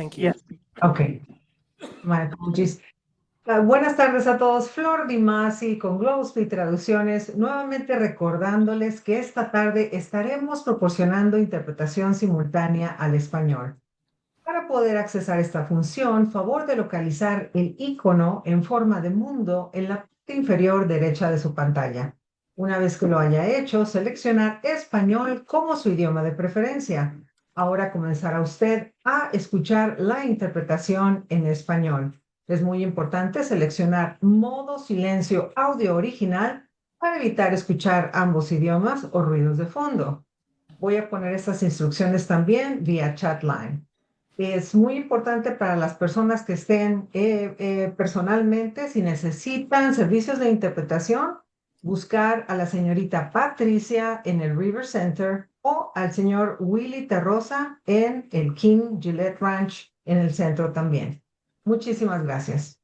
Thank you. Yes. Okay. My apologies. Buenas tardes a todos. Flor Di Masi con Globospeed Traducciones, nuevamente recordándoles que esta tarde estaremos proporcionando interpretación simultánea al español. Para poder accesar esta función, favor de localizar el icono en forma de mundo en la parte inferior derecha de su pantalla. Una vez que lo haya hecho, seleccionar español como su idioma de preferencia. Ahora comenzará usted a escuchar la interpretación en español. Es muy importante seleccionar modo silencio audio original para evitar escuchar ambos idiomas o ruidos de fondo. Voy a poner estas instrucciones también vía chatline. Es muy importante para las personas que estén personalmente, si necesitan servicios de interpretación, buscar a la señorita Patricia en el River Center o al señor Willy Terrosa en el King Gillette Ranch en el centro también. Muchísimas gracias.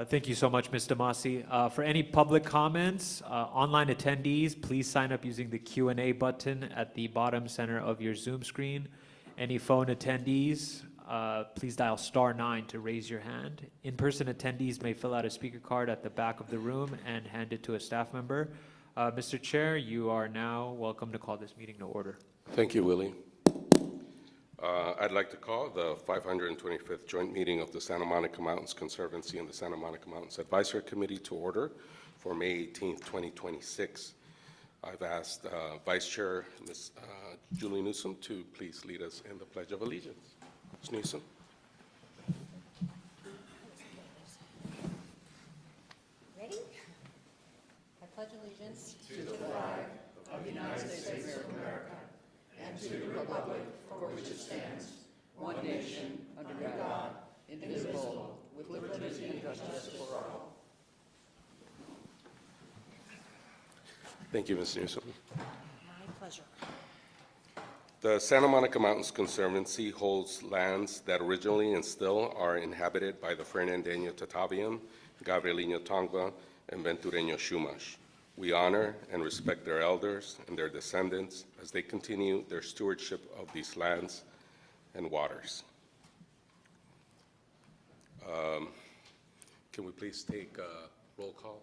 Thank you so much, Ms. Damasi. For any public comments, online attendees, please sign up using the Q&A button at the bottom center of your Zoom screen. Any phone attendees, please dial *9 to raise your hand. In-person attendees may fill out a speaker card at the back of the room and hand it to a staff member. Mr. Chair, you are now welcome to call this meeting to order. Thank you, Willie. I'd like to call the 525th Joint Meeting of the Santa Monica Mountains Conservancy and the Santa Monica Mountains Advisory Committee to order for May 18th, 2026. I've asked Vice Chair Ms. Julie Newsom to please lead us in the Pledge of Allegiance. Ms. Newsom. Ready? I pledge allegiance to the flag of the United States of America and to the republic for which it stands, one nation, under God, indivisible, with liberty and justice for all. Thank you, Ms. Newsom. My pleasure. The Santa Monica Mountains Conservancy holds lands that originally and still are inhabited by the Fernandeño Tataviam, Gabrielino Tongva, and Ventureño Chumash. We honor and respect their elders and their descendants as they continue their stewardship of these lands and waters. Can we please take a roll call?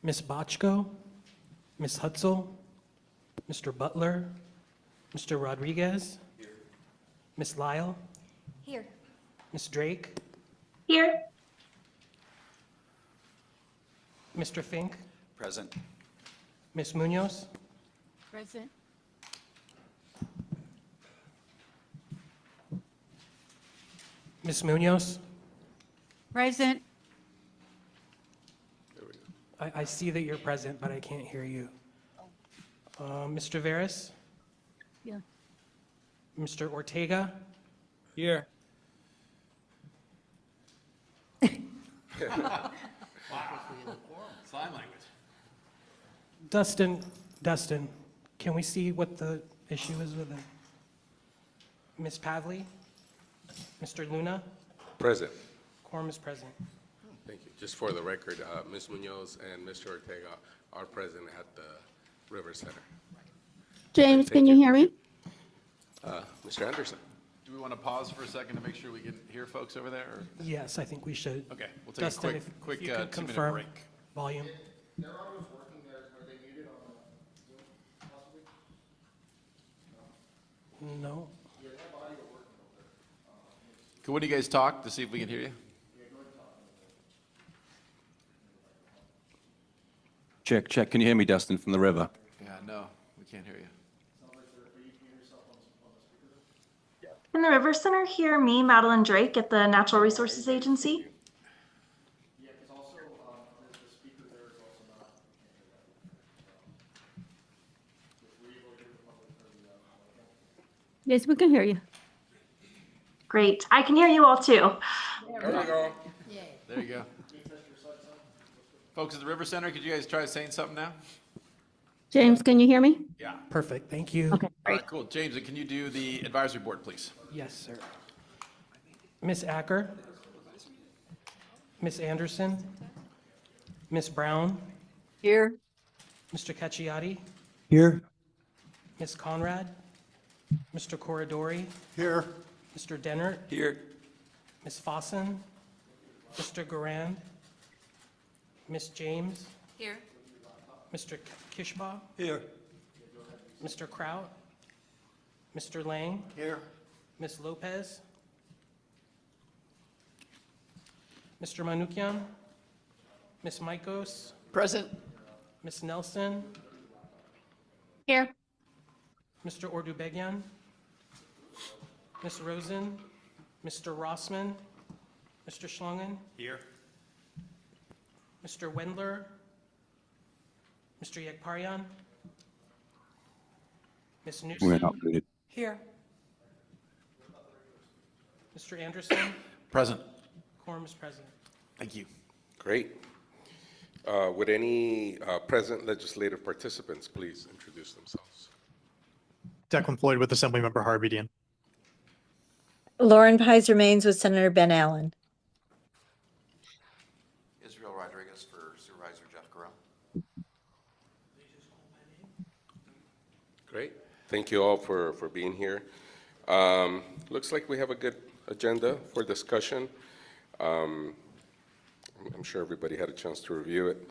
Ms. Bochco, Ms. Hutzel, Mr. Butler, Mr. Rodriguez, here. Ms. Lyle, Here. Ms. Drake, Here. Mr. Fink, Present. Ms. Munoz, Present. Ms. Munoz. Present. There we go. I see that you're present, but I can't hear you. Mr. Veras, Yeah. Mr. Ortega, Here. Sign language. Dustin, can we see what the issue is with it? Ms. Pavley, Mr. Luna, Present. quorum is present. Thank you. Just for the record, Ms. Munoz and Mr. Ortega are present at the River Center. James, Thank can you you. hear me? Mr. Anderson. Do we want to pause for a second to make sure we can hear folks over there? Or? Yes, I think we should. Okay, we'll take Dustin, a quick, if quick you could 2-minute confirm break. volume. Their audio's working there. Are they muted on the Zoom, possibly? No. Yeah, they have audio working over there. Can one of you guys talk to see if we can hear you? Check, check. Can you hear me, Dustin, from the river? Yeah, no, we can't hear you. Can the River Center hear me, Madeline Drake, at the Natural Resources Agency? Yeah, because also the speaker there is also not. If we're able to hear the public or the Yes, we can hear you. Great. I can hear you all too. There we go. There you go. Folks at the River Center, could you guys try saying something now? James, can you hear me? Yeah. Perfect, thank you. Okay, All great. right, cool. James, can you do the advisory board, please? Yes, sir. Ms. Acker, Ms. Anderson, Ms. Brown, Here. Mr. Cacciati, Here. Ms. Conrad, Mr. Corridori, Here. Mr. Dennert, Here. Ms. Fossen, Mr. Garand, Ms. James, Here. Mr. Kishbaugh, Here. Mr. Kraut, Mr. Lang, Here. Ms. Lopez, Mr. Manukian, Ms. Maikos, Present. Ms. Nelson, Here. Mr. Ordubegyan, Ms. Rosen, Mr. Rossman, Mr. Schlangen, Here. Mr. Wendler, Mr. Yekparian, Ms. We're Newsom. not muted. Here. Mr. Anderson, Present. quorum is present. Thank you. Great. Would any present legislative participants please introduce themselves? Declan Floyd with Assemblymember Harvedian. Lauren Pizer Maines with Senator Ben Allen. Israel Rodriguez for Supervisor Jeff Guerrero. Great. Thank you all for being here. Looks like we have a good agenda for discussion. I'm sure everybody had a chance to review it.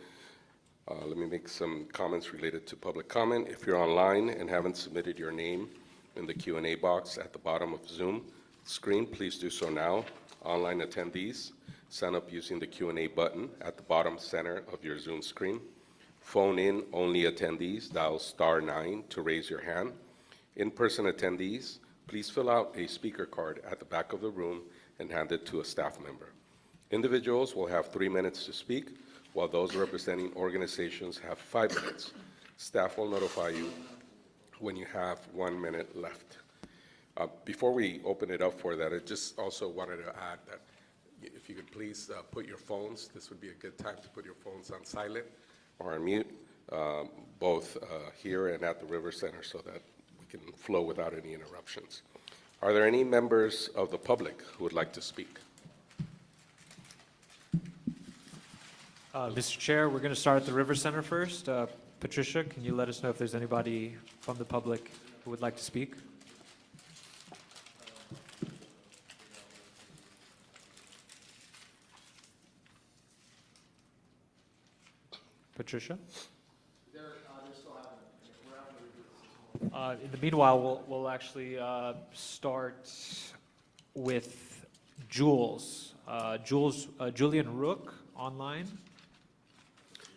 Let me make some comments related to public comment. If you're online and haven't submitted your name in the Q&A box at the bottom of Zoom screen, please do so now. Online attendees, sign up using the Q&A button at the bottom center of your Zoom screen. Phone-in only attendees, dial *9 to raise your hand. In-person attendees, please fill out a speaker card at the back of the room and hand it to a staff member. Individuals will have 3 minutes to speak, while those representing organizations have 5 minutes. Staff will notify you when you have 1 minute left. Before we open it up for that, I just also wanted to add that if you could please put your phones, this would be a good time to put your phones on silent or on mute, both here and at the River Center, so that we can flow without any interruptions. Are there any members of the public who would like to speak? Mr. Chair, we're going to start at the River Center first. Patricia, can you let us know if there's anybody from the public who would like to speak? Patricia? In the meanwhile, we'll actually start with Jules. Julian Rook online.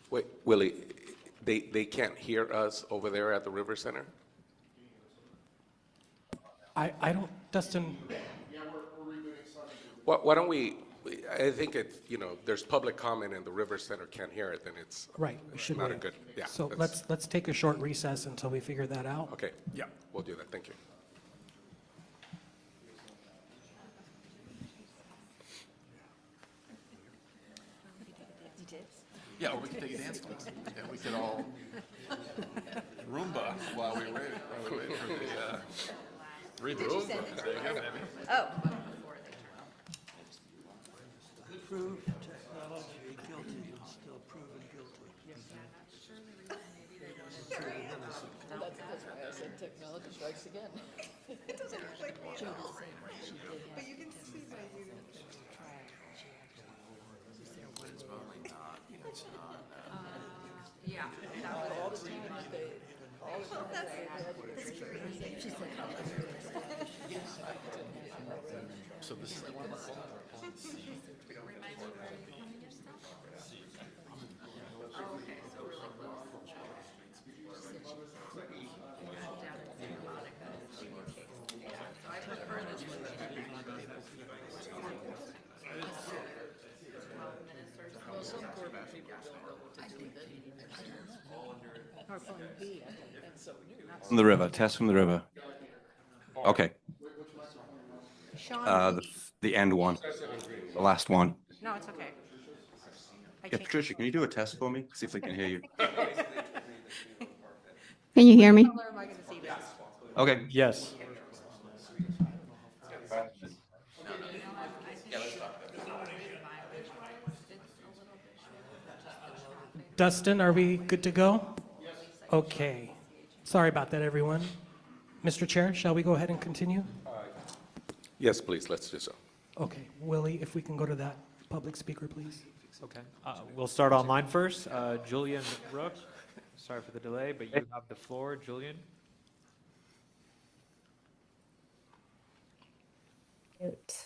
Wait, Willie, they can't hear us over there at the River Center? I don't, Dustin, Why don't we, I think there's public comment and the River Center can't hear it, then it's right, we should not a wait. good, yeah. So that's- let's take a short recess until we figure that out. Okay, yeah, we'll do that, thank you. Yeah, or we could take a dance class. Yeah, we could all Roomba while we wait for the, read the Roomba. There you go, baby. Oh. Prove technology guilty, still proven guilty. That's why I said technology strikes again. It doesn't actually work out. But you can see my It's probably not, it's not. yeah. All the reading they, all the So this is like one of the From the river, test from the river. Okay, Sean, the end one, the last one. no, it's okay. Yeah, Patricia, can you do a test for me? See if we can hear you. Can you hear me? How am I going to see this? Okay. Yes. Dustin, are we good to go? Okay. Sorry about that, everyone. Mr. Chair, shall we go ahead and continue? Yes, please, let's do so. Okay, Willie, if we can go to that public speaker, please. Okay, we'll start online first. Julian Rook, sorry for the delay, but you have the floor, Julian. Great.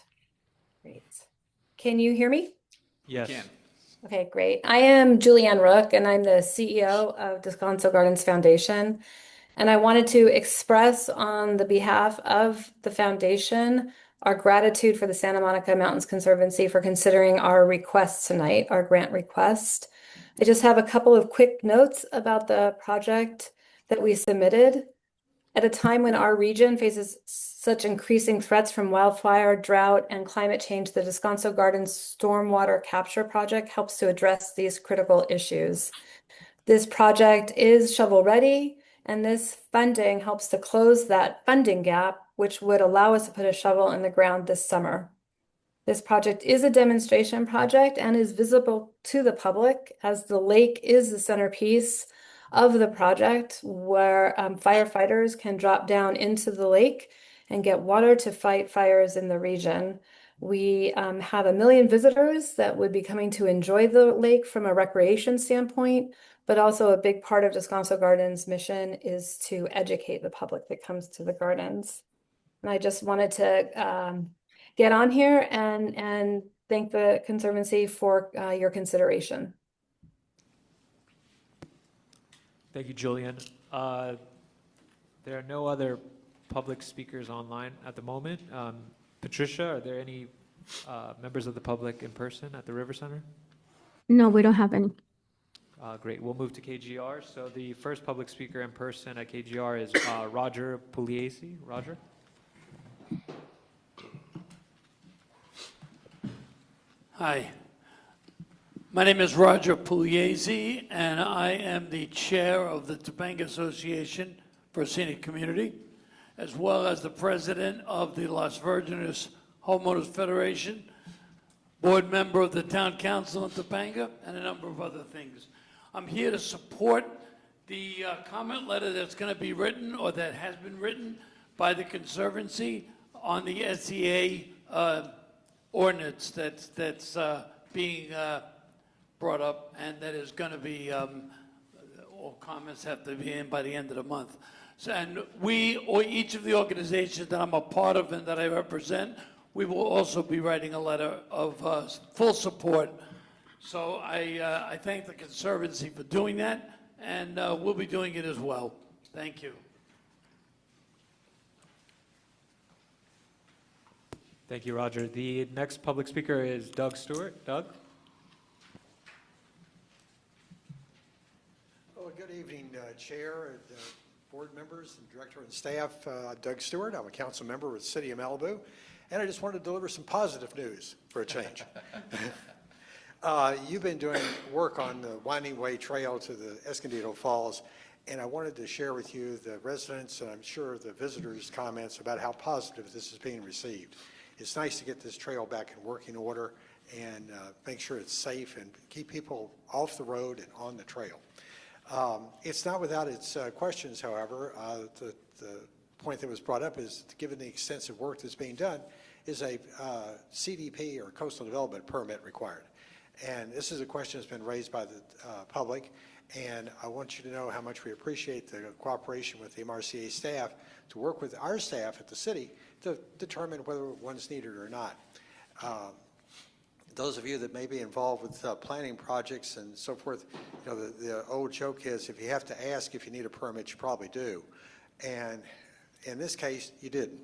Can you hear me? Yes. Can. Okay, great. I am Julianne Rook, and I'm the CEO of Descanso Gardens Foundation. And I wanted to express on the behalf of the foundation our gratitude for the Santa Monica Mountains Conservancy for considering our request tonight, our grant request. I just have a couple of quick notes about the project that we submitted. At a time when our region faces such increasing threats from wildfire, drought, and climate change, the Descanso Gardens Stormwater Capture Project helps to address these critical issues. This project is shovel-ready, and this funding helps to close that funding gap, which would allow us to put a shovel in the ground this summer. This project is a demonstration project and is visible to the public, as the lake is the centerpiece of the project, where firefighters can drop down into the lake and get water to fight fires in the region. We have 1 million visitors that would be coming to enjoy the lake from a recreation standpoint, but also a big part of Descanso Gardens' mission is to educate the public that comes to the gardens. And I just wanted to get on here and thank the Conservancy for your consideration. Thank you, Julian. There are no other public speakers online at the moment. Patricia, are there any members of the public in person at the River Center? No, we don't have any. Great. We'll move to KGR. So the first public speaker in person at KGR is Roger Pugliese. Roger? Hi. My name is Roger Pugliese, and I am the chair of the Topanga Association for Scenic Community, as well as the president of the Las Virgenes Homeowners Federation, board member of the Town Council in Topanga, and a number of other things. I'm here to support the comment letter that's going to be written, or that has been written, by the Conservancy on the SEA ordinance that's being brought up, and that is going to be, all comments have to be in by the end of the month. So, and we, or each of the organizations that I'm a part of and that I represent, we will also be writing a letter of full support. So I thank the Conservancy for doing that, and we'll be doing it as well. Thank you. Thank you, Roger. The next public speaker is Doug Stewart. Doug? Well, good evening, Chair, and, board members, and Director and staff. Doug Stewart. I'm a council member with the City of Malibu, and I just wanted to deliver some positive news for a change. You've been doing work on the Winding Way Trail to the Escondido Falls, and I wanted to share with you the residents, and I'm sure the visitors' comments about how positive this is being received. It's nice to get this trail back in working order and make sure it's safe and keep people off the road and on the trail. It's not without its questions, however. The point that was brought up is, given the extensive work that's being done, is a CDP, or coastal development permit, required. And this is a question that's been raised by the public, and I want you to know how much we appreciate the cooperation with the MRCA staff to work with our staff at the city to determine whether one's needed or not. Those of you that may be involved with planning projects and so forth, you know, the old joke is, if you have to ask if you need a permit, you probably do. And in this case, you didn't.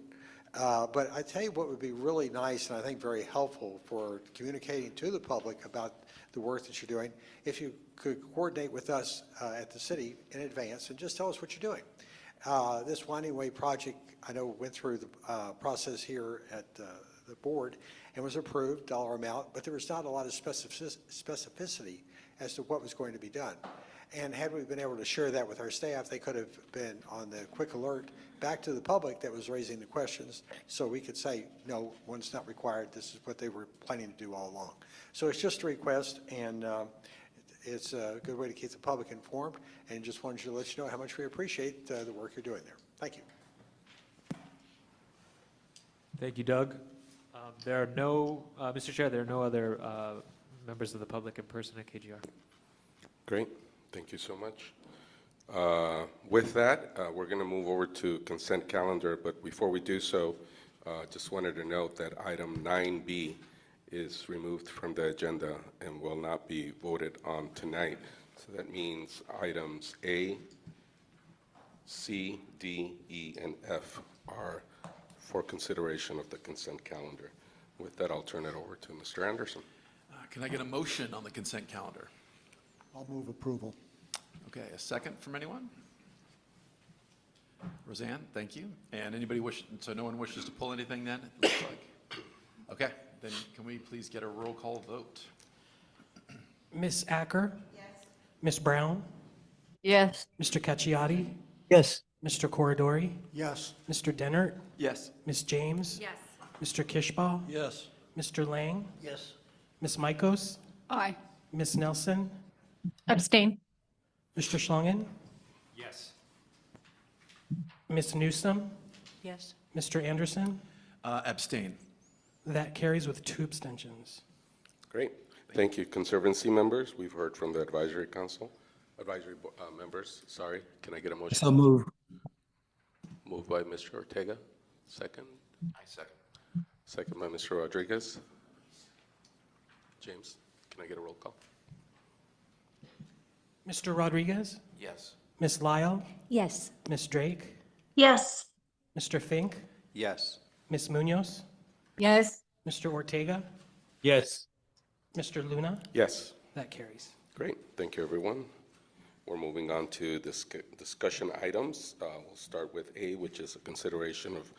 But I tell you what would be really nice, and I think very helpful for communicating to the public about the work that you're doing, if you could coordinate with us at the city in advance and just tell us what you're doing. This Winding Way project, I know, went through the process here at the board and was approved, dollar amount, but there was not a lot of specificity as to what was going to be done. And had we been able to share that with our staff, they could have been on the quick alert back to the public that was raising the questions, so we could say, no, one's not required, this is what they were planning to do all along. So it's just a request, and it's a good way to keep the public informed, and just wanted to let you know how much we appreciate the work you're doing there. Thank you. Thank you, Doug. There are no, Mr. Chair, there are no other members of the public in person at KGR. Great, thank you so much. With that, we're going to move over to consent calendar, but before we do so, just wanted to note that item 9B is removed from the agenda and will not be voted on tonight. So that means items A, C, D, E, and F are for consideration of the consent calendar. With that, I'll turn it over to Mr. Anderson. Can I get a motion on the consent calendar? I'll move approval. Okay, a second from anyone? Roseanne, thank you. And anybody so no one wishes to pull anything then, it looks like? Okay, then can we please get a roll call vote? Ms. Acker? Yes. Ms. Brown? Yes. Mr. Cacciati? Yes. Mr. Corridori? Yes. Mr. Dennert? Yes. Ms. James? Yes. Mr. Kishbaugh? Yes. Mr. Lang? Yes. Ms. Mikos? Aye. Ms. Nelson? Abstain. Mr. Schlangen? Yes. Ms. Newsom? Yes. Mr. Anderson? Abstain. That carries with 2 abstentions. Great, thank you. Conservancy members, we've heard from the advisory council. Members, sorry, can I get a motion? So move. Moved by Mr. Ortega, second? I second. Second by Mr. Rodriguez. James, can I get a roll call? Mr. Rodriguez? Yes. Ms. Lyle? Yes. Ms. Drake? Yes. Mr. Fink? Yes. Ms. Munoz? Yes. Mr. Ortega? Yes. Mr. Luna? Yes. That carries. Great, thank you, everyone. We're moving on to discussion items. We'll start with A, which is a consideration of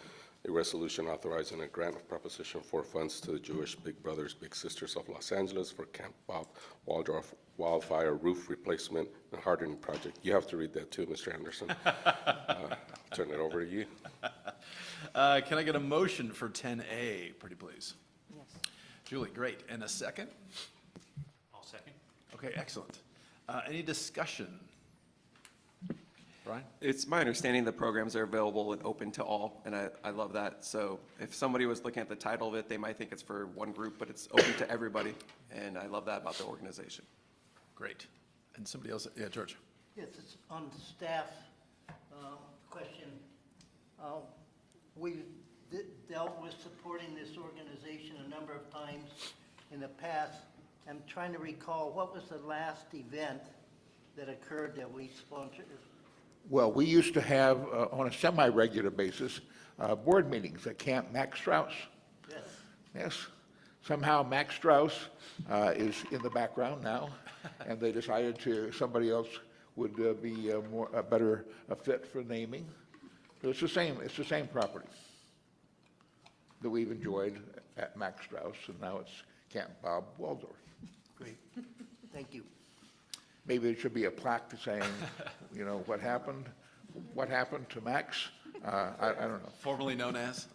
a resolution authorizing a grant of proposition for funds to the Jewish Big Brothers Big Sisters of Los Angeles for Camp Bob Waldorf wildfire roof replacement and hardening project. You have to read that too, Mr. Anderson. Turn it over to you. Can I get a motion for 10A, pretty please? Yes. Julie, great. And a second? I'll second. Okay, excellent. Any discussion? Brian? It's my understanding the programs are available and open to all, and I love that. So if somebody was looking at the title of it, they might think it's for one group, but it's open to everybody, and I love that about the organization. Great. And somebody else? Yeah, George. Yes, it's on the staff question. We've dealt with supporting this organization a number of times in the past. I'm trying to recall, what was the last event that occurred that we sponsored? Well, we used to have, on a semi-regular basis, board meetings at Camp Max Strauss. Yes. Yes. Somehow Max Strauss is in the background now, and they decided somebody else would be a better fit for naming. But it's the same property that we've enjoyed at Max Strauss, and now it's Camp Bob Waldorf. Great. Thank you. Maybe there should be a plaque saying, what happened to Max? I don't know. Formerly known as.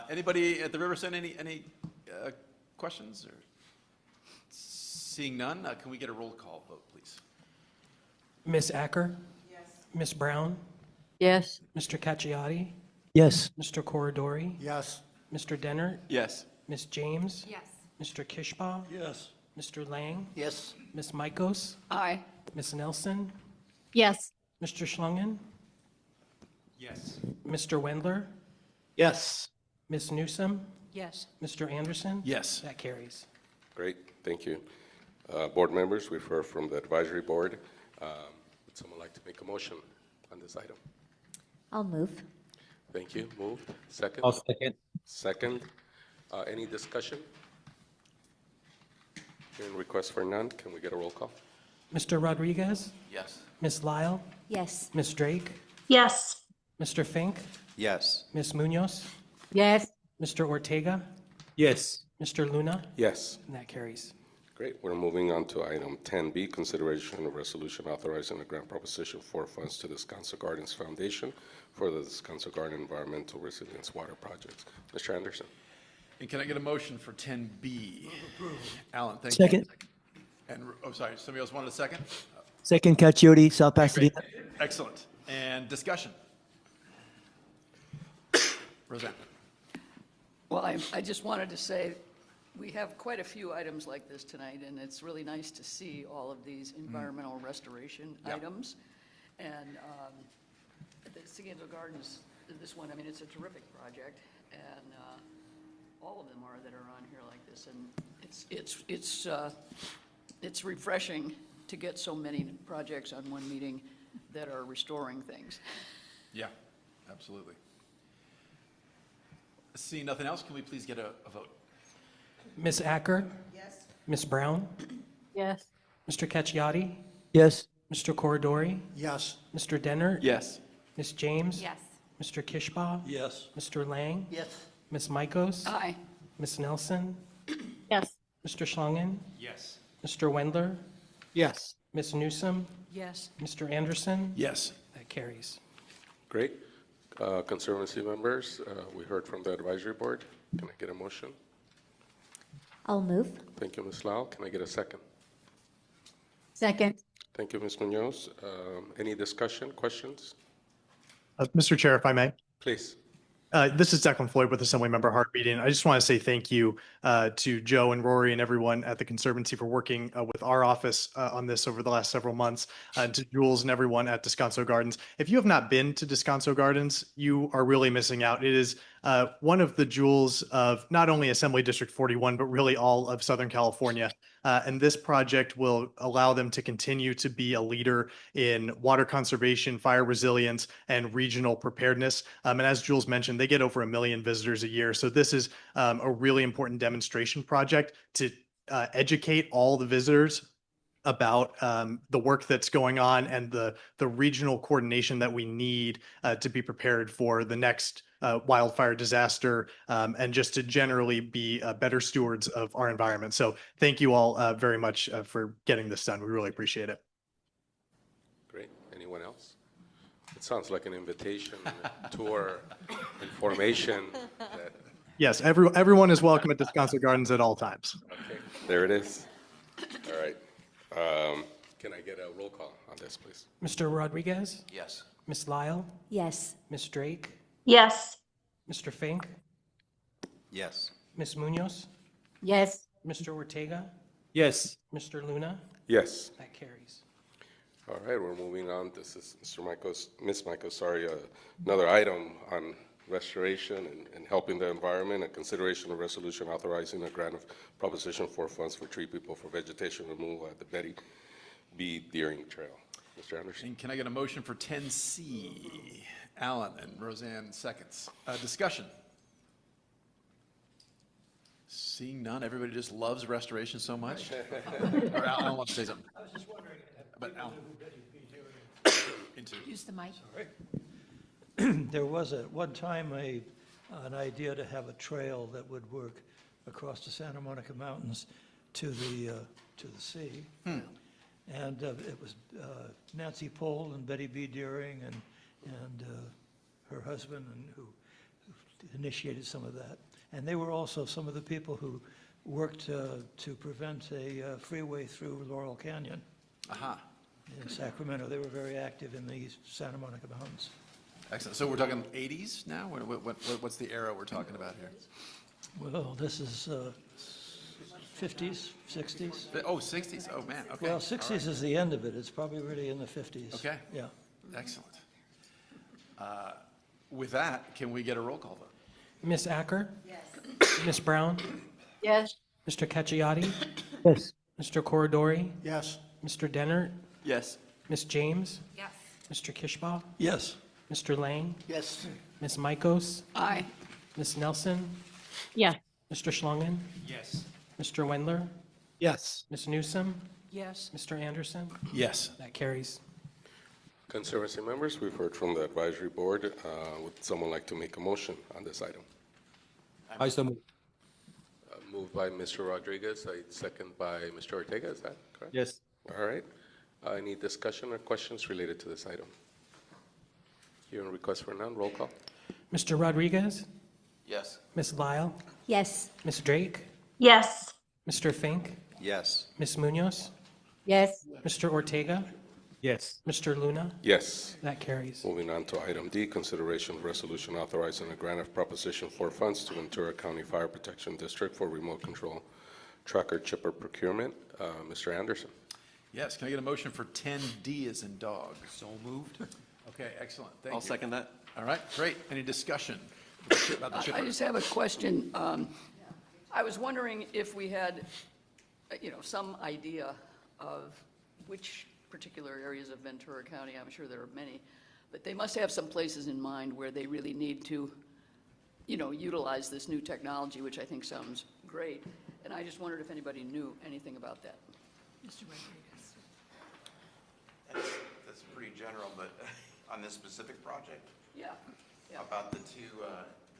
Anybody at the River Center, any questions? Or seeing none, can we get a roll call vote, please? Ms. Acker? Yes. Ms. Brown? Yes. Mr. Cacciati? Yes. Mr. Corridori? Yes. Mr. Dennert? Yes. Ms. James? Yes. Mr. Kishbaugh? Yes. Mr. Lang? Yes. Ms. Mikos? Aye. Ms. Nelson? Yes. Mr. Schlangen? Yes. Mr. Wendler? Yes. Ms. Newsom? Yes. Mr. Anderson? Yes. That carries. Great, thank you. Board members, we've heard from the advisory board. Would someone like to make a motion on this item? I'll move. Thank you. Moved. Second? I'll second. Second. Any discussion? Hearing requests for none, can we get a roll call? Mr. Rodriguez? Yes. Ms. Lyle? Yes. Ms. Drake? Yes. Mr. Fink? Yes. Ms. Munoz? Yes. Mr. Ortega? Yes. Mr. Luna? Yes. And that carries. Great. We're moving on to item 10B, consideration of resolution authorizing a grant proposition for funds to the Descanso Gardens Foundation for the Descanso Garden Environmental Resilience Water Projects. Mr. Anderson. And can I get a motion for 10B? Alan, thank Second. you. And, sorry, somebody else wanted a second? Second, Caccioti, South Great. Pasadena. Excellent. And discussion? Roseanne. Well, I just wanted to say, we have quite a few items like this tonight, and it's really nice to see all of these environmental restoration items. And the Segundo Gardens, this one, I mean, it's a terrific project, and all of them are that are on here like this. And it's refreshing to get so many projects on one meeting that are restoring things. Yeah, absolutely. Seeing nothing else, can we please get a vote? Ms. Acker? Yes. Ms. Brown? Yes. Mr. Cacciati? Yes. Mr. Corridori? Yes. Mr. Dennert? Yes. Ms. James? Yes. Mr. Kishbaugh? Yes. Mr. Lang? Yes. Ms. Mikos? Aye. Ms. Nelson? Yes. Mr. Schlangen? Yes. Mr. Wendler? Yes. Ms. Newsom? Yes. Mr. Anderson? Yes. That carries. Great. Conservancy members, we heard from the advisory board. Can I get a motion? I'll move. Thank you, Ms. Lau. Can I get a second? Second. Thank you, Ms. Munoz. Any discussion, questions? Mr. Chair, if I may. Please. This is Declan Floyd with Assemblymember Hart Meeting. I just want to say thank you to Joe and Rory and everyone at the Conservancy for working with our office on this over the last several months, and to Jules and everyone at Descanso Gardens. If you have not been to Descanso Gardens, you are really missing out. It is one of the jewels of not only Assembly District 41, but really all of Southern California. And this project will allow them to continue to be a leader in water conservation, fire resilience, and regional preparedness. And as Jules mentioned, they get over 1 million visitors a year. So this is a really important demonstration project to educate all the visitors about the work that's going on and the regional coordination that we need to be prepared for the next wildfire disaster, and just to generally be better stewards of our environment. So thank you all very much for getting this done. We really appreciate it. Great. Anyone else? It sounds like an invitation, tour, information. Yes, everyone is welcome at Descanso Gardens at all times. Okay, there it is. All right. Can I get a roll call on this, please? Mr. Rodriguez? Yes. Ms. Lyle? Yes. Ms. Drake? Yes. Mr. Fink? Yes. Ms. Munoz? Yes. Mr. Ortega? Yes. Mr. Luna? Yes. That carries. All right, we're moving on. This is Mr. Michaels, Ms. Michaels, sorry, another item on restoration and helping the environment, a consideration of resolution authorizing a grant of Proposition 4 funds for tree people for vegetation removal at the Betty B. Deering Trail. Mr. Anderson. And can I get a motion for 10C? Alan and Roseanne seconds. Discussion. Seeing none, everybody just loves restoration so much. Or Alan wants to say something. I was just wondering. But Alan. Use the mic. There was at one time an idea to have a trail that would work across the Santa Monica Mountains to the sea. And it was Nancy Pohl and Betty B. Deering and her husband who initiated some of that. And they were also some of the people who worked to prevent a freeway through Laurel Canyon. Aha. In Sacramento. They were very active in the Santa Monica Mountains. Excellent. So we're talking 80s now? What's the era we're talking about here? Well, this is 50s, 60s. Oh, 60s. Oh, man. Okay. Well, 60s All right. is the end of it. It's probably really in the 50s. Okay. Yeah. Excellent. With that, can we get a roll call vote? Ms. Acker? Yes. Ms. Brown? Yes. Mr. Cacciati? Yes. Mr. Corridori? Yes. Mr. Dennert? Yes. Ms. James? Yes. Mr. Kishbaugh? Yes. Mr. Lang? Yes. Ms. Mikos? Aye. Ms. Nelson? Yes. Mr. Schlangen? Yes. Mr. Wendler? Yes. Ms. Newsom? Yes. Mr. Anderson? Yes. That carries. Conservancy members, we've heard from the advisory board. Would someone like to make a motion on this item? I so move. Moved by Mr. Rodriguez, second by Mr. Ortega, is that correct? Yes. All right. Any discussion or questions related to this item? Hearing request for none, roll call. Mr. Rodriguez? Yes. Ms. Lyle? Yes. Ms. Drake? Yes. Mr. Fink? Yes. Ms. Munoz? Yes. Mr. Ortega? Yes. Mr. Luna? Yes. That carries. Moving on to item D, consideration of resolution authorizing a grant of proposition for funds to Ventura County Fire Protection District for remote control tracker chipper procurement. Mr. Anderson. Yes, can I get a motion for 10D as in dog? So moved. Okay, excellent, thank you. I'll second that. All right, great. Any discussion about the chipper? I just have a question. I was wondering if we had, some idea of which particular areas of Ventura County, I'm sure there are many, but they must have some places in mind where they really need to, utilize this new technology, which I think sounds great. And I just wondered if anybody knew anything about that. Mr. Rodriguez. That's pretty general, but on this specific project? Yeah. About the two,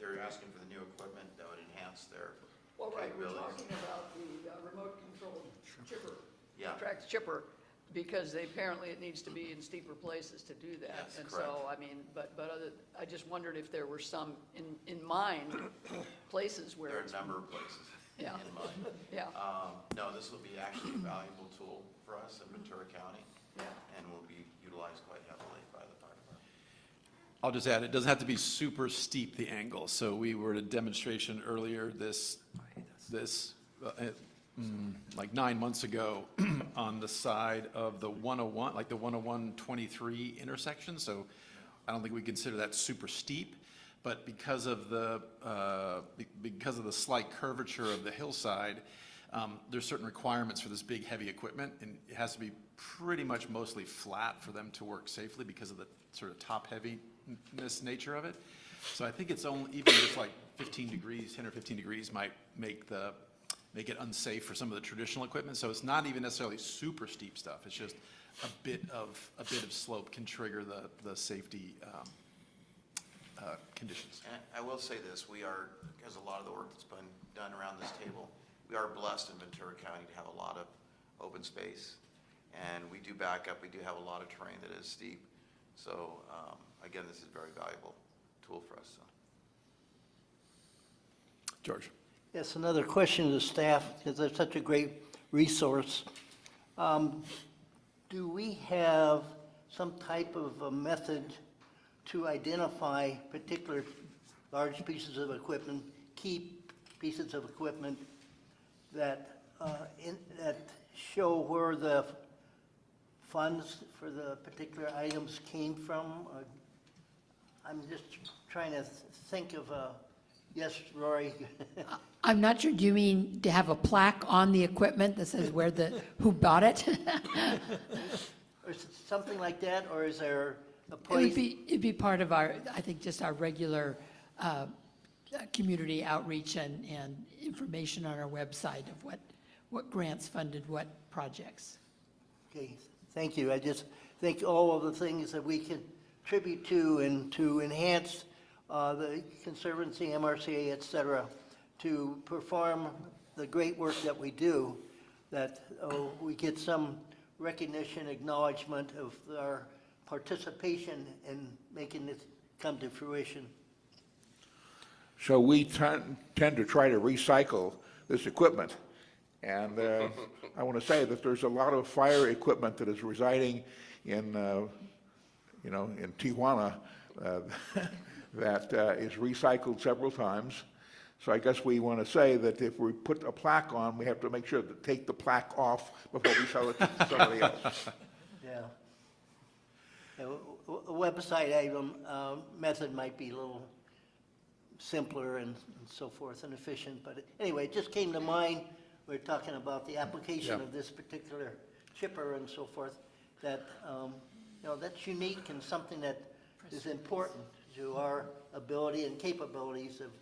they're asking for the new equipment that would enhance their Well, right, we're capabilities. talking about the remote controlled chipper. Yeah. Tracks chipper, because apparently it needs to be in steeper places to do that. Yes, And correct. so, I just wondered if there were some in mind, places where There are it's. a number of places Yeah. in mind. Yeah. No, this will be actually a valuable tool for us in Ventura County. Yeah. And will be utilized quite heavily by the fire department. I'll just add, it doesn't have to be super steep, the angle. So we were at a demonstration earlier like 9 months ago on the side of the 101, like the 101-23 intersection. So I don't think we consider that super steep, but because of the slight curvature of the hillside, there's certain requirements for this big heavy equipment, and it has to be pretty much mostly flat for them to work safely because of the sort of top heaviness nature of it. So I think it's only, even just like 15 degrees, 10 or 15 degrees might make it unsafe for some of the traditional equipment. So it's not even necessarily super steep stuff. It's just a bit of slope can trigger the safety conditions. And I will say this, we are, because a lot of the work that's been done around this table, we are blessed in Ventura County to have a lot of open space. And we do back up, we do have a lot of terrain that is steep. So again, this is a very valuable tool for us. So. George. Yes, another question to the staff, because they're such a great resource. Do we have some type of a method to identify particular large pieces of equipment, key pieces of equipment that that show where the funds for the particular items came from? I'm just trying to think of a, yes, Rory? I'm not sure, do you mean to have a plaque on the equipment that says who bought it? Or is it something like that, or is there a place? It'd be part of our, I think, just our regular community outreach and information on our website of what grants funded what projects. Okay, thank you. I just think all of the things that we can contribute to and to enhance the Conservancy, MRCA, et cetera, to perform the great work that we do, that we get some recognition, acknowledgement of our participation in making this come to fruition. So we tend to try to recycle this equipment. And I want to say that there's a lot of fire equipment that is residing in, in Tijuana that is recycled several times. So I guess we want to say that if we put a plaque on, we have to make sure to take the plaque off before we sell it to somebody else. Yeah. A website item method might be a little simpler and so forth and efficient, but anyway, it just came to mind. We're talking about the application of this particular chipper and so forth, that that's unique and something that is important to our ability and capabilities of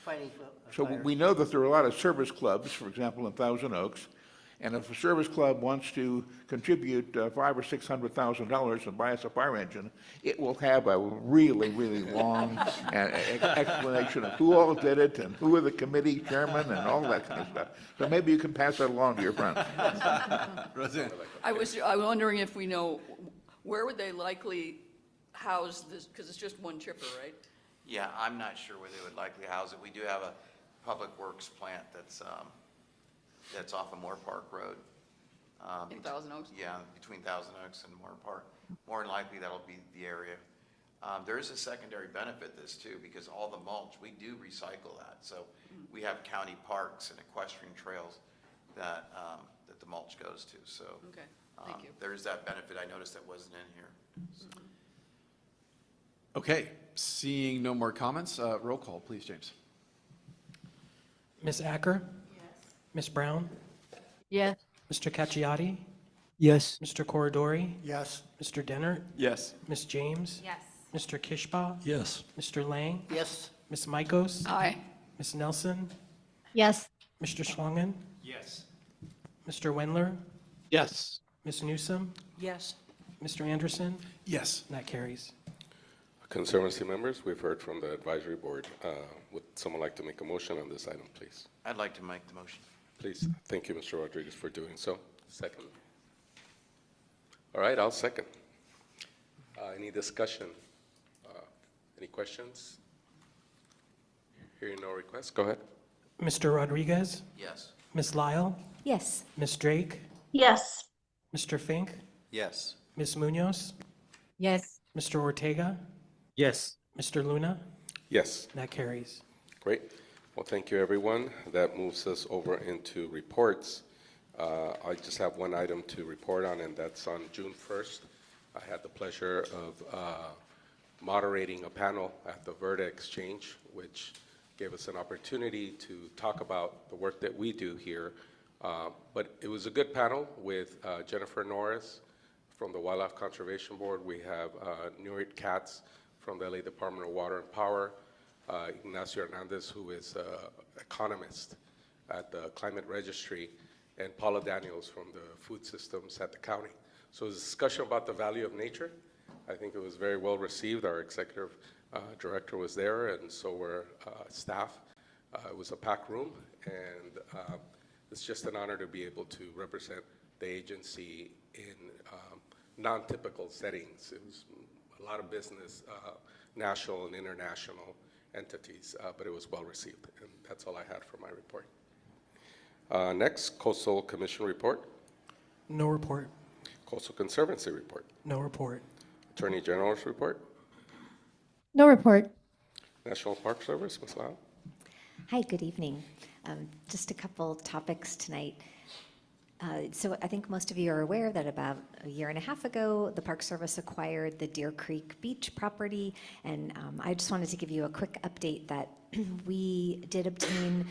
fighting So fires. we know that there are a lot of service clubs, for example, in Thousand Oaks, and if a service club wants to contribute $500,000 or $600,000 and buy us a fire engine, it will have a really, really long explanation of who all did it and who are the committee chairman and all that kind of stuff. So maybe you can pass that along to your friends. Roseanne. I was wondering if we know, where would they likely house this, because it's just one chipper, right? Yeah, I'm not sure where they would likely house it. We do have a public works plant that's off of Moore Park Road. In Thousand Oaks? Yeah, between Thousand Oaks and Moore Park. More than likely, that'll be the area. There is a secondary benefit to this too, because all the mulch, we do recycle that. So we have county parks and equestrian trails that, that the mulch goes to. So Okay, thank you. there's that benefit I noticed that wasn't in here. So. Okay, seeing no more comments, roll call, please, James. Ms. Acker? Yes. Ms. Brown? Yes. Mr. Cacciati? Yes. Mr. Corridori? Yes. Mr. Dennert? Yes. Ms. James? Yes. Mr. Kishbaugh? Yes. Mr. Lang? Yes. Ms. Mikos? Aye. Ms. Nelson? Yes. Mr. Schlangen? Yes. Mr. Wendler? Yes. Ms. Newsom? Yes. Mr. Anderson? Yes. And that carries. Conservancy members, we've heard from the advisory board. Would someone like to make a motion on this item, please? I'd like to make the motion. Please. Thank you, Mr. Rodriguez, for doing so. Second. All right, I'll second. Any discussion? Any questions? Hearing no requests, go ahead. Mr. Rodriguez? Yes. Ms. Lyle? Yes. Ms. Drake? Yes. Mr. Fink? Yes. Ms. Munoz? Yes. Mr. Ortega? Yes. Mr. Luna? Yes. And that carries. Great. Well, thank you, everyone. That moves us over into reports. I just have one item to report on, and that's on June 1st. I had the pleasure of moderating a panel at the Verda Exchange, which gave us an opportunity to talk about the work that we do here. But it was a good panel with Jennifer Norris from the Wildlife Conservation Board. We have Nurit Katz from the LA Department of Water and Power, Ignacio Hernandez, who is an economist at the Climate Registry, and Paula Daniels from the food systems at the county. So it was a discussion about the value of nature. I think it was very well received. Our executive director was there, and so were staff. It was a packed room, and it's just an honor to be able to represent the agency in non-typical settings. It was a lot of business, national and international entities, but it was well received, and that's all I had for my report. Next, Coastal Commission report. No report. Coastal Conservancy report. No report. Attorney General's report. No report. National Park Service, Ms. Lau. Hi, good evening. Just a couple topics tonight. So I think most of you are aware that about a year and a half ago, the Park Service acquired the Deer Creek Beach property, and I just wanted to give you a quick update that we did obtain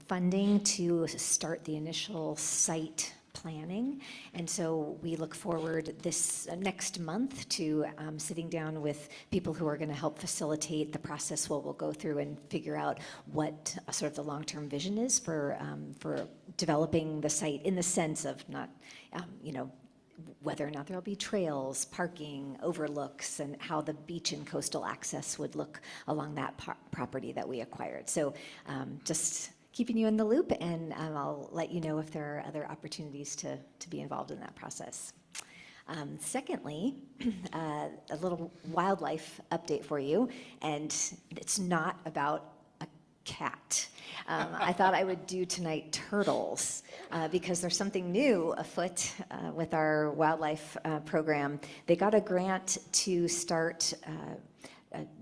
funding to start the initial site planning, and so we look forward this next month to sitting down with people who are going to help facilitate the process where we'll go through and figure out what sort of the long-term vision is for developing the site in the sense of not, whether or not there'll be trails, parking, overlooks, and how the beach and coastal access would look along that property that we acquired. So just keeping you in the loop, and I'll let you know if there are other opportunities to be involved in that process. Secondly, a little wildlife update for you, and it's not about a cat. I thought I would do tonight turtles, because there's something new afoot with our wildlife program. They got a grant to start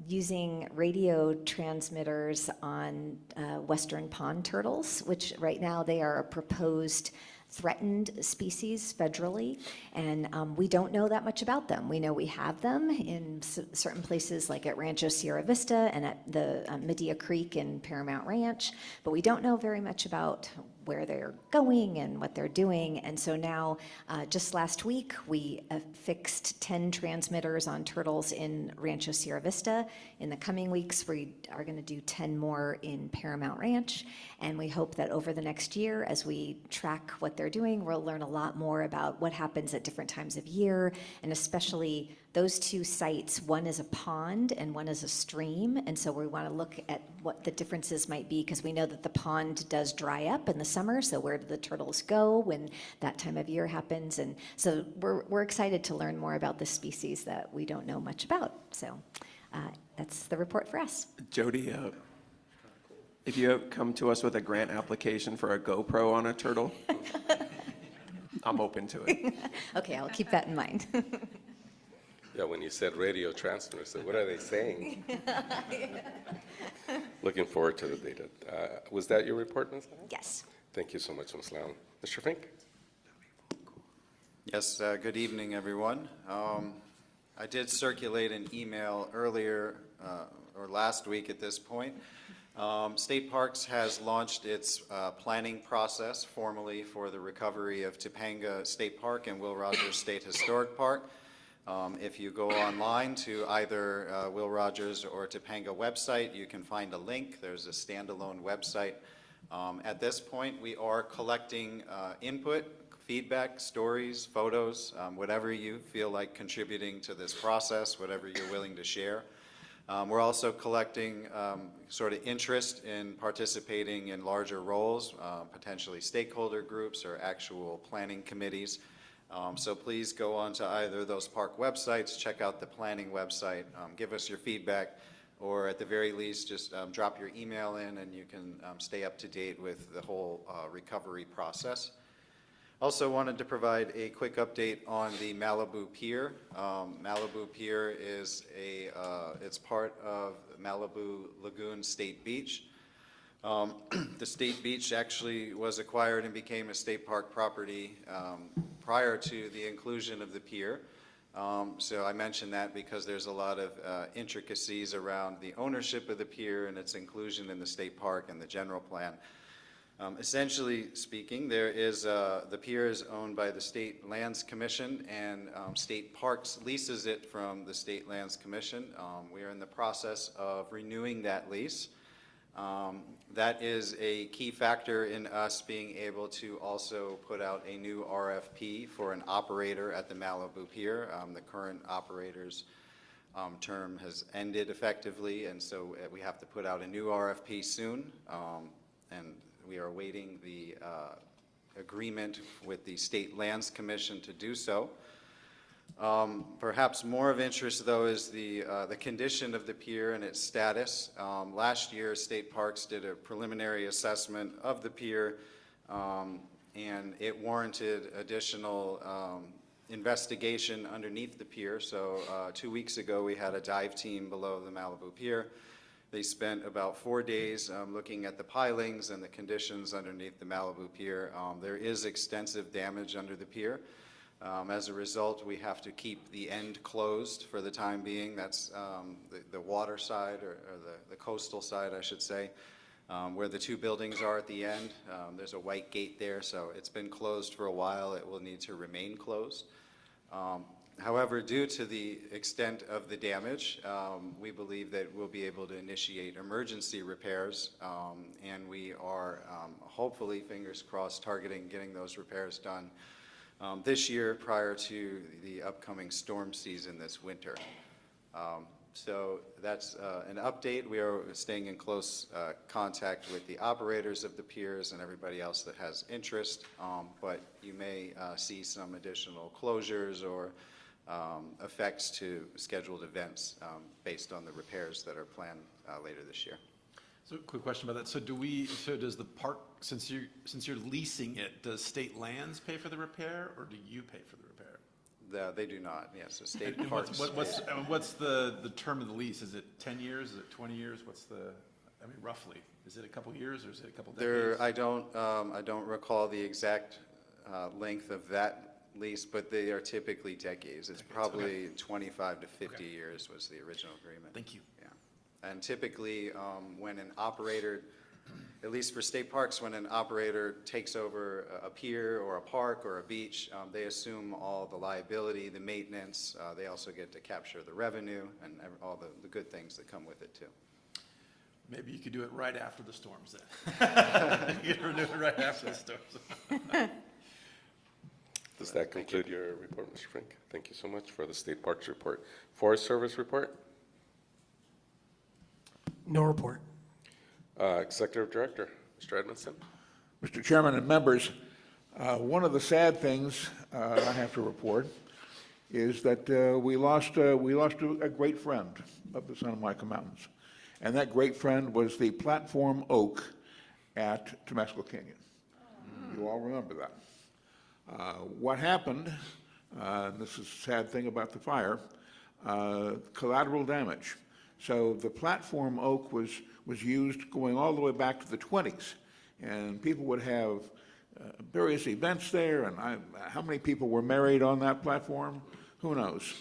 using radio transmitters on western pond turtles, which right now they are a proposed threatened species federally, and we don't know that much about them. We know we have them in certain places like at Rancho Sierra Vista and at the Medea Creek in Paramount Ranch, but we don't know very much about where they're going and what they're doing. And so now, just last week, we fixed 10 transmitters on turtles in Rancho Sierra Vista. In the coming weeks, we are going to do 10 more in Paramount Ranch. And we hope that over the next year, as we track what they're doing, we'll learn a lot more about what happens at different times of year, and especially those two sites. One is a pond and one is a stream, and so we want to look at what the differences might be, because we know that the pond does dry up in the summer, so where do the turtles go when that time of year happens? And so we're excited to learn more about this species that we don't know much about. So that's the report for us. Jody, if you have come to us with a grant application for a GoPro on a turtle, I'm open to it. Okay, I'll keep that in mind. Yeah, when you said radio transmitter, I said, what are they saying? Looking forward to the data. Was that your report, Ms. Lau? Yes. Thank you so much, Ms. Lau. Mr. Fink? Yes, good evening, everyone. I did circulate an email earlier, or last week at this point. State Parks has launched its planning process formally for the recovery of Topanga State Park and Will Rogers State Historic Park. If you go online to either Will Rogers or Topanga website, you can find a link. There's a standalone website. At this point, we are collecting input, feedback, stories, photos, whatever you feel like contributing to this process, whatever you're willing to share. We're also collecting sort of interest in participating in larger roles, potentially stakeholder groups or actual planning committees. So please go on to either of those park websites, check out the planning website, give us your feedback, or at the very least, just drop your email in and you can stay up to date with the whole recovery process. Also wanted to provide a quick update on the Malibu Pier. Malibu Pier is it's part of Malibu Lagoon State Beach. The State Beach actually was acquired and became a state park property prior to the inclusion of the pier. So I mention that because there's a lot of intricacies around the ownership of the pier and its inclusion in the state park and the general plan. Essentially speaking, there is the pier is owned by the State Lands Commission, and State Parks leases it from the State Lands Commission. We are in the process of renewing that lease. That is a key factor in us being able to also put out a new RFP for an operator at the Malibu Pier. The current operator's term has ended effectively, and so we have to put out a new RFP soon. And we are awaiting the agreement with the State Lands Commission to do so. Perhaps more of interest, though, is the condition of the pier and its status. Last year, State Parks did a preliminary assessment of the pier, and it warranted additional investigation underneath the pier. So 2 weeks ago, we had a dive team below the Malibu Pier. They spent about 4 days looking at the pilings and the conditions underneath the Malibu Pier. There is extensive damage under the pier. As a result, we have to keep the end closed for the time being. That's the water side, or the coastal side, I should say, where the two buildings are at the end. There's a white gate there, so it's been closed for a while. It will need to remain closed. However, due to the extent of the damage, we believe that we'll be able to initiate emergency repairs, and we are hopefully, fingers crossed, targeting getting those repairs done this year prior to the upcoming storm season this winter. So that's an update. We are staying in close contact with the operators of the piers and everybody else that has interest, but you may see some additional closures or effects to scheduled events based on the repairs that are planned later this year. So quick question about that. So does the park, since you're leasing it, does State Lands pay for the repair, or do you pay for the repair? They do not, yes. The State And Parks. what's the term of the lease? Is it 10 years? Is it 20 years? Roughly? Is it a couple years, or is it a couple decades? I don't recall the exact length of that lease, but they are typically decades. It's probably 25 to 50 years was the original agreement. Thank you. Yeah. And typically, when an operator, at least for state parks, when an operator takes over a pier or a park or a beach, they assume all the liability, the maintenance. They also get to capture the revenue and all the good things that come with it, too. Maybe you could do it right after the storms, then. You could renew it right after the storms. Does that conclude your report, Mr. Frank? Thank you so much for the State Parks report. Forest Service report? No report. Executive Director, Mr. Edmondson. Mr. Chairman and members, one of the sad things I have to report is that we lost a great friend of the Santa Monica Mountains, and that great friend was the platform oak at Temescal Canyon. You all remember that. What happened, and this is a sad thing about the fire, collateral damage. So the platform oak was used going all the way back to the 20s, and people would have various events there, and how many people were married on that platform? Who knows?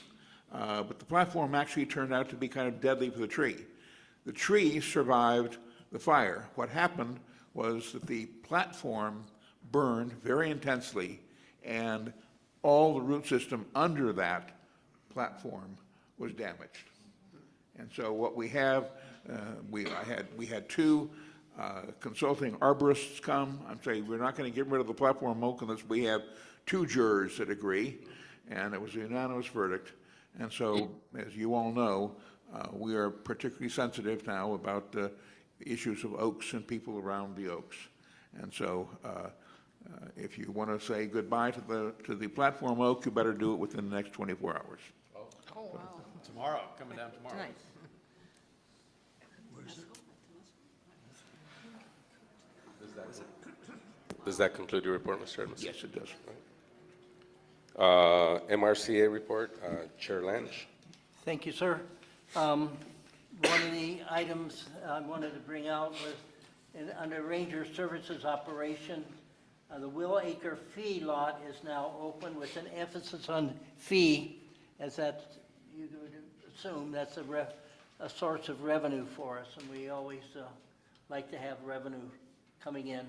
But the platform actually turned out to be kind of deadly for the tree. The tree survived the fire. What happened was that the platform burned very intensely, and all the root system under that platform was damaged. And so what we have, we had two consulting arborists come. I'm saying we're not going to get rid of the platform oak unless we have two jurors that agree, and it was a unanimous verdict. And so, as you all know, we are particularly sensitive now about the issues of oaks and people around the oaks. And so, if you want to say goodbye to the platform oak, you better do it within the next 24 hours. Oh, wow. Tomorrow, coming down tomorrow. Tonight. Does that conclude your report, Mr. Edmondson? Yes, it does. MRCA report, Chair Lange. Thank you, sir. One of the items I wanted to bring out was under Ranger Services Operation, the Will Acre Fee Lot is now open with an emphasis on fee, as that you would assume that's a source of revenue for us, and we always like to have revenue coming in.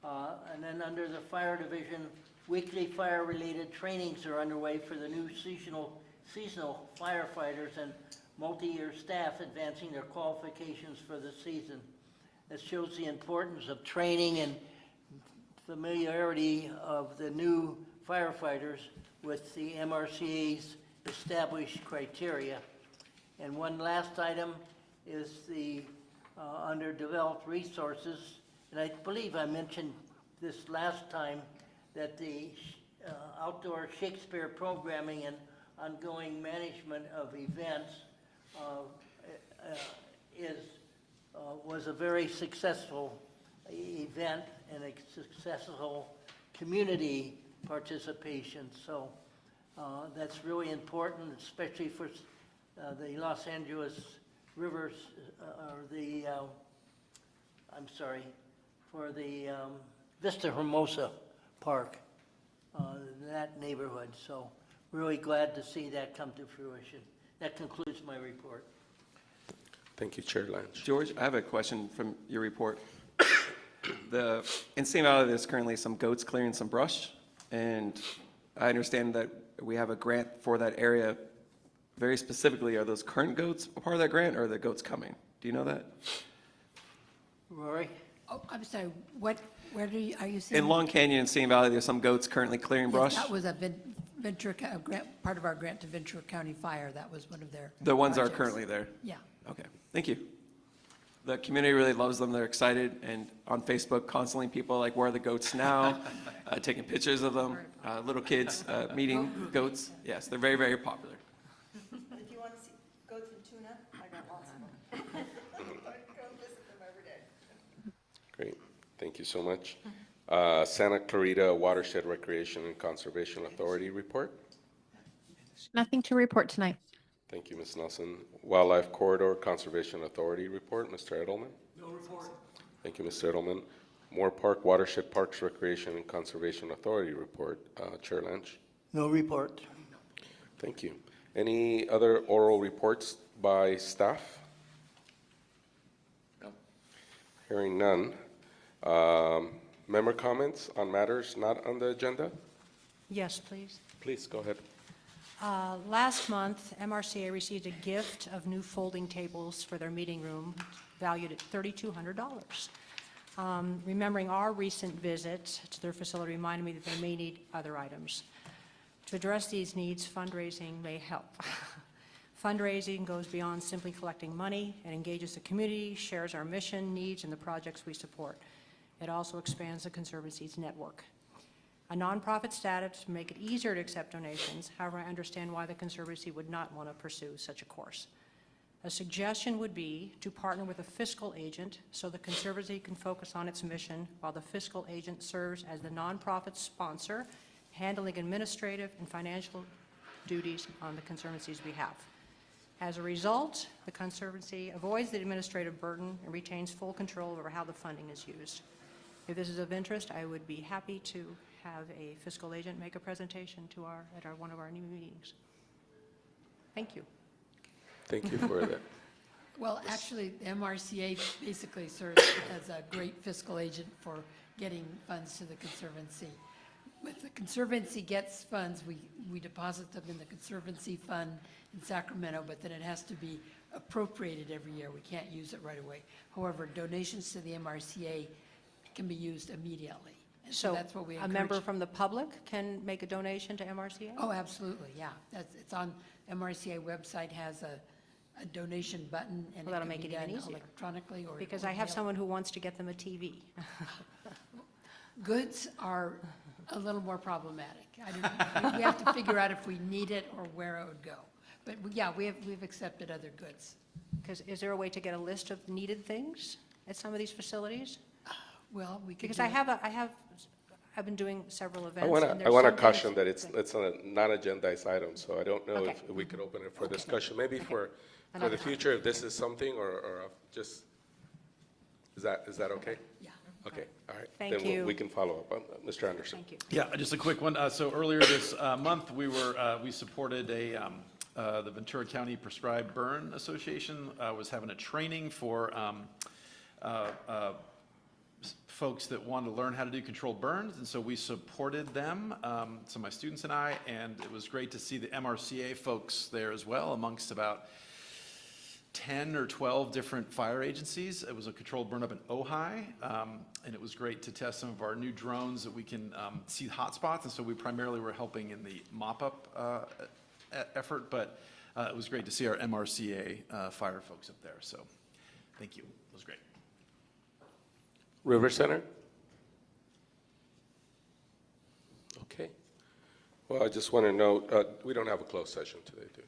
And then under the Fire Division, weekly fire-related trainings are underway for the new seasonal firefighters and multi-year staff advancing their qualifications for the season. This shows the importance of training and familiarity of the new firefighters with the MRCA's established criteria. And one last item is the under developed resources, and I believe I mentioned this last time, that the outdoor Shakespeare programming and ongoing management of events was a very successful event and a successful community participation. So that's really important, especially for the Los Angeles Rivers, or the, I'm sorry, for the Vista Hermosa Park, that neighborhood. So really glad to see that come to fruition. That concludes my report. Thank you, Chair Lange. George, I have a question from your report. In St. Valley, there's currently some goats clearing some brush, and I understand that we have a grant for that area. Very specifically, are those current goats a part of that grant, or are the goats coming? Do you know that? Rory? Oh, I'm sorry, where are you saying? In Long Canyon and St. Valley, there's some goats currently clearing brush. Yes, that was a Ventura grant, part of our grant to Ventura County Fire. That was one of their The ones projects. are currently there? Yeah. Okay, thank you. The community really loves them. They're excited, and on Facebook, constantly people are like, where are the goats now? Taking pictures of them. Little kids meeting goats. Yes, they're very, very popular. If you want to see goats and tuna, I got lots of them. Go visit them every day. Great, thank you so much. Santa Clarita Watershed Recreation and Conservation Authority report. Nothing to report tonight. Thank you, Ms. Nelson. Wildlife Corridor Conservation Authority report, Mr. Edelman. No report. Thank you, Mr. Edelman. Moore Park Watershed Parks Recreation and Conservation Authority report, Chair Lange. No report. Thank you. Any other oral reports by staff? No. Hearing none. Member comments on matters not on the agenda? Yes, please. Please, go ahead. Last month, MRCA received a gift of new folding tables for their meeting room valued at $3,200. Remembering our recent visit to their facility reminded me that they may need other items. To address these needs, fundraising may help. Fundraising goes beyond simply collecting money and engages the community, shares our mission, needs, and the projects we support. It also expands the Conservancy's network. A nonprofit status to make it easier to accept donations. However, I understand why the Conservancy would not want to pursue such a course. A suggestion would be to partner with a fiscal agent so the Conservancy can focus on its mission while the fiscal agent serves as the nonprofit sponsor handling administrative and financial duties on the Conservancy's behalf. As a result, the Conservancy avoids the administrative burden and retains full control over how the funding is used. If this is of interest, I would be happy to have a fiscal agent make a presentation to one of our new meetings. Thank you. Thank you for that. Well, actually, the MRCA basically serves as a great fiscal agent for getting funds to the Conservancy. If the Conservancy gets funds, we deposit them in the Conservancy Fund in Sacramento, but then it has to be appropriated every year. We can't use it right away. However, donations to the MRCA can be used immediately. And so that's what we encourage. A member from the public can make a donation to MRCA? Oh, absolutely, yeah. It's on, MRCA website has a donation button, and Well, that'll it make can be it even done easier. electronically or. Because or I have mail. someone who wants to get them a TV. Goods are a little more problematic. We have to figure out if we need it or where it would go. But yeah, we've accepted other goods. Because is there a way to get a list of needed things at some of these facilities? Well, we could. Because do I've been doing several I events. want and to there's some caution things that it's a non-agendized item, so I don't know Okay. if we could open it for discussion, maybe for Another the time. future, if this is something, or just, is that okay? Yeah. Okay, all right. Thank Then you. we can follow up. Mr. Anderson. Thank you. Yeah, just a quick one. So earlier this month, we supported the Ventura County Prescribed Burn Association was having a training for folks that want to learn how to do controlled burns, and so we supported them, so my students and I, and it was great to see the MRCA folks there as well, amongst about 10 or 12 different fire agencies. It was a controlled burn up in Ojai, and it was great to test some of our new drones that we can see hotspots, and so we primarily were helping in the mop-up effort, but it was great to see our MRCA fire folks up there, so thank you. It was great. River Center? Okay. Well, I just want to note, we don't have a closed session today, do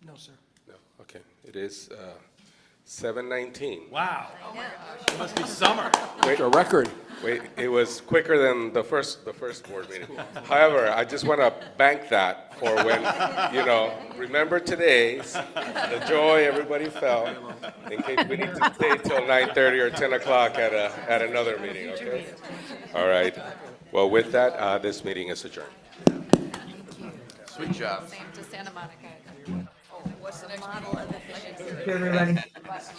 we? No, sir. No, okay. It is 7:19. Wow. Oh my gosh. It must be summer. Wait, a record. Wait, it was quicker than the first board meeting. However, I just want to bank that for when, remember today's, the joy everybody felt, in case we need to stay till 9:30 or 10 o'clock at another meeting, okay? All right. Well, with that, this meeting is adjourned. Sweet job. Same to Santa Monica. Oh, what's the next model of efficiency? Everybody. That's